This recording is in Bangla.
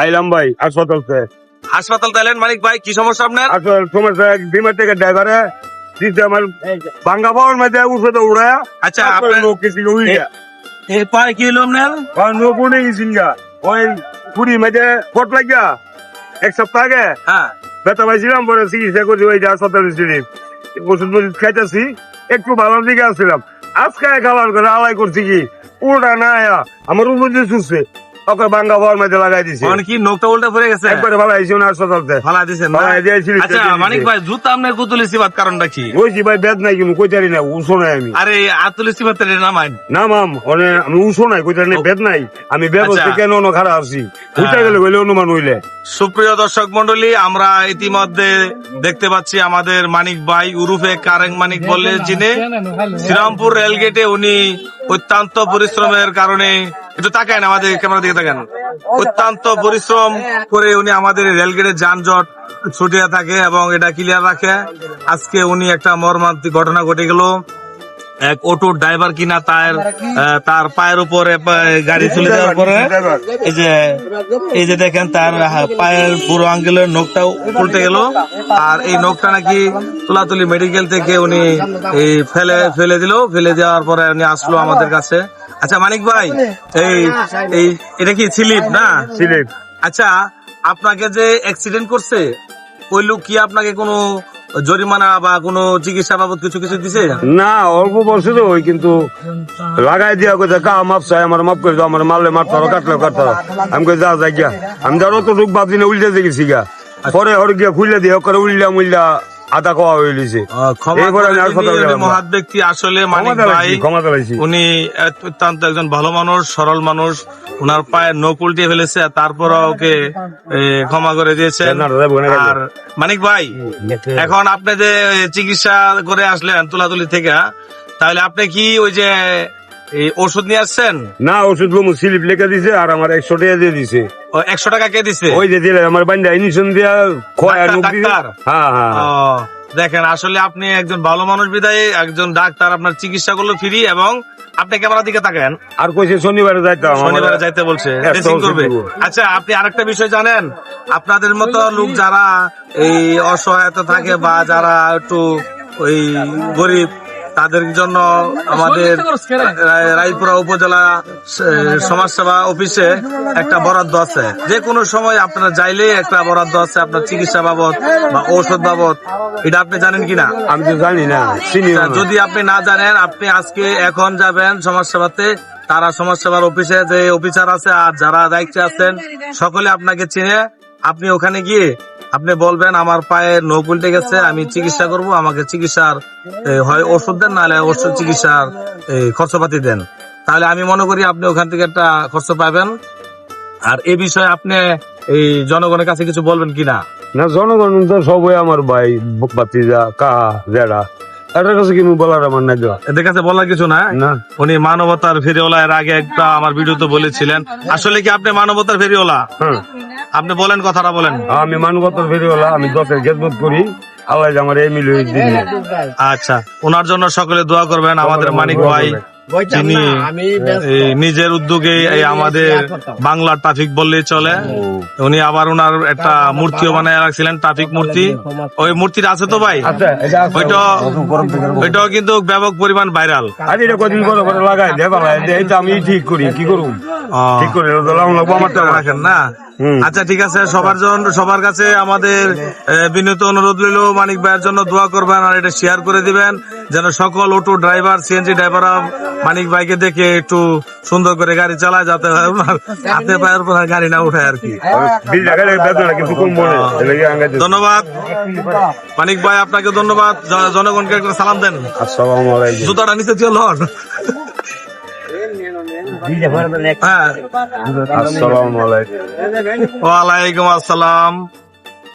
আইলাম ভাই হাসপাতাল থেকে। হাসপাতাল তাইলেন মানিক ভাই, কি সমস্যা আপনার? আসলে সমস্যা বিমার থেকে ড্রাইভারে দিতে আমার ভাঙ্গা পাওয়ার মধ্যে উঠে উড়ায়। আচ্ছা, আপনার লোক কিছু উড়িয়া এর পায়ে কি হলো আপনার? লোক উড়ে গেছেন গা। ওই পুরীর মধ্যে ফট লাগিয়া এক সপ্তাহ আগে হ্যাঁ, ব্যথা পাইছিলাম, পরে চিকিৎসা করছি ওই যে হাসপাতাল ওষুধ মজুদ খাইতেছি, একটু ভালো দিকে আসছিলাম। আজকে খাবার করে আলাই করছি কি উল্টা না আয়া আমার উপর দিয়ে ছুটছে, ওকে ভাঙ্গা পাওয়ার মধ্যে লাগাই দিছে। মানে কি নখটা উল্টা পড়ে গেছে? একবারে ভালো আইসি না হাসপাতালতে ফালা দিছেন না? ফালাই দিয়েছি। আচ্ছা মানিক ভাই, জুতা আপনার কুতুল ইস্তিফাত কারণটা কি? বলছি ভাই বেদ নাই কিন্তু কইতারি না, উঁচু নাই আমি। আরে আতুল ইস্তিফাত নামাইন না মাম আমি উঁচু নাই, কইতারি না, বেদ নাই আমি। ব্যবস্থা আচ্ছা। কেন খারাপ আছি উঠে গেলে বলে অনুমান হইলে। সুপ্রিয় দর্শক মন্ডলী, আমরা ইতিমধ্যে দেখতে পাচ্ছি আমাদের মানিক ভাই উরুফে কারেং মানিক বললে যিনি শ্রীরামপুর রেলগেটে উনি অত্যন্ত পরিশ্রমের কারণে, একটু তাকান আমাদের ক্যামেরা দিকে তাকান, অত্যন্ত পরিশ্রম করে উনি আমাদের রেলগেটের যানজট ছুটিয়ে থাকে এবং এটা ক্লিয়ার রাখে। আজকে উনি একটা মর্মান্তিক ঘটনা ঘটে গেল। এক অটো ড্রাইভার কিনা তার পায়ের উপরে গাড়ি চলে যাওয়ার পরে এই যে দেখেন তার পায়ের পুরো আঙ্গুলের নখটাও উল্টে গেল। আর এই নখটা নাকি তুলাতুলি মেডিকেল থেকে উনি ফেলে দিল। ফেলে দেওয়ার পরে উনি আসলো আমাদের কাছে। আচ্ছা মানিক ভাই, এই এটা কি স্লিপ না? সিলেট আচ্ছা, আপনাকে যে অ্যাক্সিডেন্ট করছে ওই লোক কি আপনাকে কোনো জরিমানা বা কোনো চিকিৎসা বাবদ কিছু দিছে? না, অল্প বয়সে তো ওই কিন্তু লাগাই দিয়া কোথায় কা মাপ চাই আমার, মাপ করে দাও আমার, মারলে মারতে হবে, কাটলে কাটতে হবে। আমি কই যা যাই গিয়া, আমি ধরো তো রোগ ভাবছি না, উল্টে গেছি গা। পরে ওর গিয়া খুললে দিয়ে ওখানে উল্লা আদা খাওয়া হয়ে গেছে। মহাৎ ব্যক্তি আসলে মানিক ভাই, উনি অত্যন্ত একজন ভালো মানুষ, সরল মানুষ। উনার পায়ের নখ উল্টে ফেলেছে, তারপর ওকে ক্ষমা করে দিয়েছে। আর মানিক ভাই, এখন আপনি যে চিকিৎসা করে আসলেন তুলাতুলি থেকে, তাহলে আপনি কি ওই যে এই ওষুধ নিয়ে আসছেন? না, ওষুধ স্লিপ লিখে দিছে আর আমার 100 টাকা দিয়ে দিছে। 100 টাকা কে দিছে? ওই যে দিলে আমার বান্ধা ইঞ্জেকশন দিয়া ডাক্তার। হ্যাঁ হ্যাঁ। দেখেন, আসলে আপনি একজন ভালো মানুষ বিদায় একজন ডাক্তার আপনার চিকিৎসা করলো ফ্রি, এবং আপনি ক্যামেরার দিকে তাকান। আর কইছে শনিবারে যাইতে বলছে, ড্রেসিং করবে। আচ্ছা, আপনি আরেকটা বিষয় জানেন, আপনাদের মতো লোক যারা এই অসহায়তা থাকে বা যারা একটু ওই গরিব, তাদের জন্য আমাদের রায়পুরা উপজেলা সমাজসেবা অফিসে একটা বরাদ্দ আছে। যে কোনো সময় আপনারা চাইলে একটা বরাদ্দ আছে আপনার চিকিৎসা বাবদ বা ঔষধ বাবদ। এটা আপনি জানেন কিনা? আমি তো জানি না। যদি আপনি না জানেন, আপনি আজকে এখন যাবেন সমাজসেবাতে। তারা সমাজসেবার অফিসে যে অফিসার আছে আর যারা দায়িত্বে আছেন সকলে আপনাকে চিনে। আপনি ওখানে গিয়ে আপনি বলবেন আমার পায়ে নখ উল্টে গেছে, আমি চিকিৎসা করব, আমাকে চিকিৎসার হয় ওষুধ দেন, নাহলে ওষুধ চিকিৎসার খরচপাতি দেন। তাহলে আমি মনে করি আপনি ওখান থেকে একটা খরচ পাবেন। আর এই বিষয়ে আপনি এই জনগণের কাছে কিছু বলবেন কিনা? না, জনগণ তো সবাই আমার ভাই, বাতিজা, কাহা, জেডা, এটার কাছে কিন্তু বলার আমার নাই। এদের কাছে বলার কিছু না। উনি মানবতার ফেরিওয়ালা, এর আগে একটা আমার ভিডিওতে বলেছিলেন। আসলে কি আপনি মানবতার ফেরিওয়ালা? আপনি বলেন, কথাটা বলেন। আমি মানবতার ফেরিওয়ালা, আমি দশের খেদমত করি, আল্লাহ আমার এই মিল। আচ্ছা, ওনার জন্য সকলে দোয়া করবেন। আমাদের মানিক ভাই তিনি নিজের উদ্যোগে আমাদের বাংলার ট্রাফিক বললেই চলে। উনি আবার ওনার একটা মূর্তিও বানায় রাখছিলেন, ট্রাফিক মূর্তি। ওই মূর্তিটা আছে তো ভাই? ওইটাও কিন্তু ব্যাপক পরিমাণ ভাইরাল। কদিন করে লাগাই এটা আমি ঠিক করি, কি করুন ঠিক করে রাখেন না। আচ্ছা, ঠিক আছে। সবার কাছে আমাদের বিনীত অনুরোধ রইল, মানিক ভাইয়ের জন্য দোয়া করবেন আর এটা শেয়ার করে দিবেন, যেন সকল অটো ড্রাইভার, সিএনজি ড্রাইভার মানিক ভাইকে দেখে একটু সুন্দর করে গাড়ি চালায়, যাতে হাতে পায়ের উপর গাড়ি না উঠায় আর কি। ধন্যবাদ মানিক ভাই, আপনাকে ধন্যবাদ। জনগণকে একটা সালাম দেন। জুতাটা নিচে দিয়ে লন। আসসালামু আলাইকুম। ওয়ালাইকুম আসসালাম।